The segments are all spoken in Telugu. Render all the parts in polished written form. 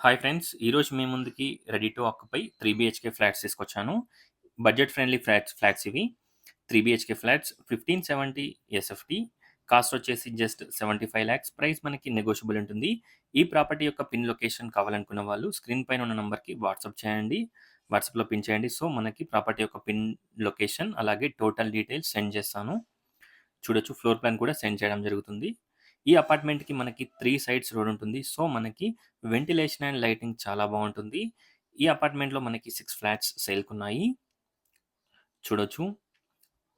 Hi friends! ఈరోజు మీ ముందుకి ready to occupy 3 BHK flats తీసుకొచ్చాను. బడ్జెట్ ఫ్రెండ్లీ ఫ్లాట్స్ ఇవి. 3 బీహెచ్‌కే ఫ్లాట్స్ 1570 ఎస్ఎఫ్టీ. కాస్ట్ వచ్చేసి జస్ట్ 75 లాక్స్. ప్రైస్ మనకి నెగోషియబుల్ ఉంటుంది. ఈ ప్రాపర్టీ యొక్క పిన్ లొకేషన్ కావాలనుకున్న వాళ్ళు స్క్రీన్ పైన ఉన్న నంబర్‌కి వాట్సాప్ చేయండి. వాట్సాప్‌లో పిన్ చేయండి. సో, మనకి ప్రాపర్టీ యొక్క పిన్ లొకేషన్ అలాగే టోటల్ డీటెయిల్స్ సెండ్ చేస్తాను. చూడొచ్చు. ఫ్లోర్ ప్లాన్ కూడా సెండ్ చేయడం జరుగుతుంది. ఈ అపార్ట్మెంట్‌కి మనకి 3 సైడ్స్ రోడ్ ఉంటుంది. సో, మనకి వెంటిలేషన్ అండ్ లైటింగ్ చాలా బావుంటుంది. ఈ అపార్ట్మెంట్‌లో మనకి 6 ఫ్లాట్స్ సేల్‌కున్నాయి. చూడొచ్చు.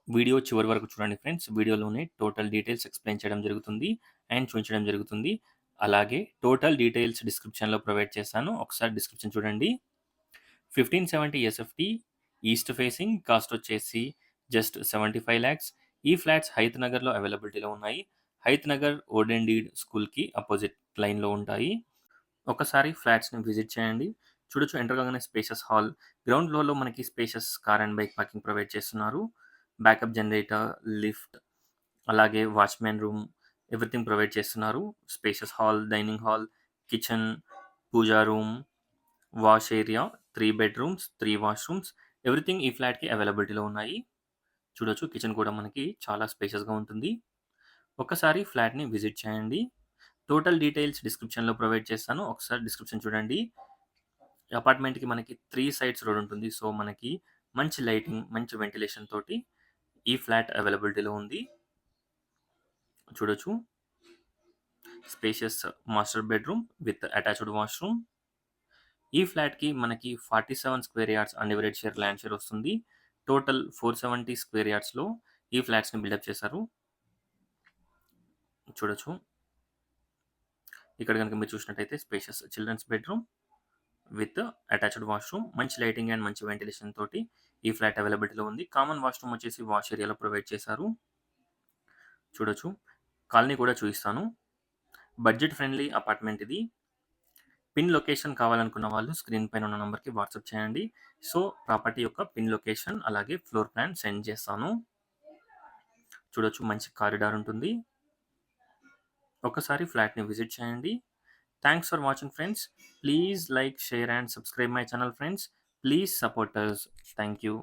వీడియో చివరి వరకు చూడండి ఫ్రెండ్స్. వీడియోలోనే టోటల్ డీటెయిల్స్ ఎక్స్‌ప్లెయిన్ చేయడం జరుగుతుంది అండ్ చూపించడం జరుగుతుంది. అలాగే టోటల్ డీటెయిల్స్ డిస్క్రిప్షన్‌లో ప్రొవైడ్ చేశాను. ఒకసారి డిస్క్రిప్షన్ చూడండి. 1570 ఎస్ఎఫ్టీ ఈస్ట్ ఫేసింగ్ కాస్ట్ వచ్చేసి జస్ట్ 75 లాక్స్. ఈ ఫ్లాట్స్ హైత్ నగర్‌లో అవైలబిలిటీలో ఉన్నాయి. హైత్ నగర్ ఓడెన్ స్కూల్‌కి అపోజిట్ లైన్‌లో ఉంటాయి. ఒకసారి ఫ్లాట్స్‌ని విజిట్ చేయండి. చూడొచ్చు ఎంటర్ కాగానే స్పేషియస్ హాల్. గ్రౌండ్ ఫ్లోర్‌లో మనకి spacious car and bike parking provide చేస్తున్నారు. బ్యాకప్ జనరేటర్, లిఫ్ట్ అలాగే వాచ్‌మెన్ రూమ్ ఎవ్రీథింగ్ ప్రొవైడ్ చేస్తున్నారు. Spacious hall, dining hall, kitchen, puja room, wash area, 3 bedrooms, 3 washrooms everything ఈ ఫ్లాట్‌కి అవైలబిలిటీలో ఉన్నాయి. చూడొచ్చు కిచెన్ కూడా మనకి చాలా స్పేషియస్‌గా ఉంటుంది. ఒక్కసారి ఫ్లాట్‌ని విజిట్ చేయండి. టోటల్ డీటెయిల్స్ డిస్క్రిప్షన్‌లో ప్రొవైడ్ చేస్తాను. ఒకసారి డిస్క్రిప్షన్ చూడండి. అపార్ట్మెంట్‌కి మనకి 3 సైడ్స్ రోడ్ ఉంటుంది. సో, మనకి మంచి లైటింగ్, మంచి వెంటిలేషన్ తోటి ఈ ఫ్లాట్ అవైలబిలిటీలో ఉంది. చూడొచ్చు. Spacious master bedroom with attached washroom. ఈ ఫ్లాట్‌కి మనకి 47 square yards undivided share land share వస్తుంది. టోటల్ 470 స్క్వేర్ యార్డ్స్‌లో ఈ ఫ్లాట్స్‌ని బిల్డప్ చేశారు. చూడొచ్చు. ఇక్కడ గనుక మీరు చూసినట్టయితే spacious children's bedroom with attached washroom. మంచి లైటింగ్ అండ్ మంచి వెంటిలేషన్ తోటి ఈ ఫ్లాట్ అవైలబిలిటీలో ఉంది. కామన్ వాష్‌రూమ్ వచ్చేసి వాష్ ఏరియాలో ప్రొవైడ్ చేశారు. చూడొచ్చు. కాలనీ కూడా చూపిస్తాను. బడ్జెట్ ఫ్రెండ్లీ అపార్ట్మెంట్ ఇది. పిన్ లొకేషన్ కావాలనుకున్న వాళ్ళు స్క్రీన్ పైన ఉన్న నంబర్‌కి వాట్సాప్ చేయండి. సో, ప్రాపర్టీ యొక్క పిన్ లొకేషన్ అలాగే ఫ్లోర్ ప్లాన్ సెండ్ చేస్తాను. చూడొచ్చు మంచి కారిడార్ ఉంటుంది. ఒకసారి ఫ్లాట్‌ని విజిట్ చేయండి. Thanks for watching friends. Please like, share and subscribe my channel friends. Please support us. Thank you.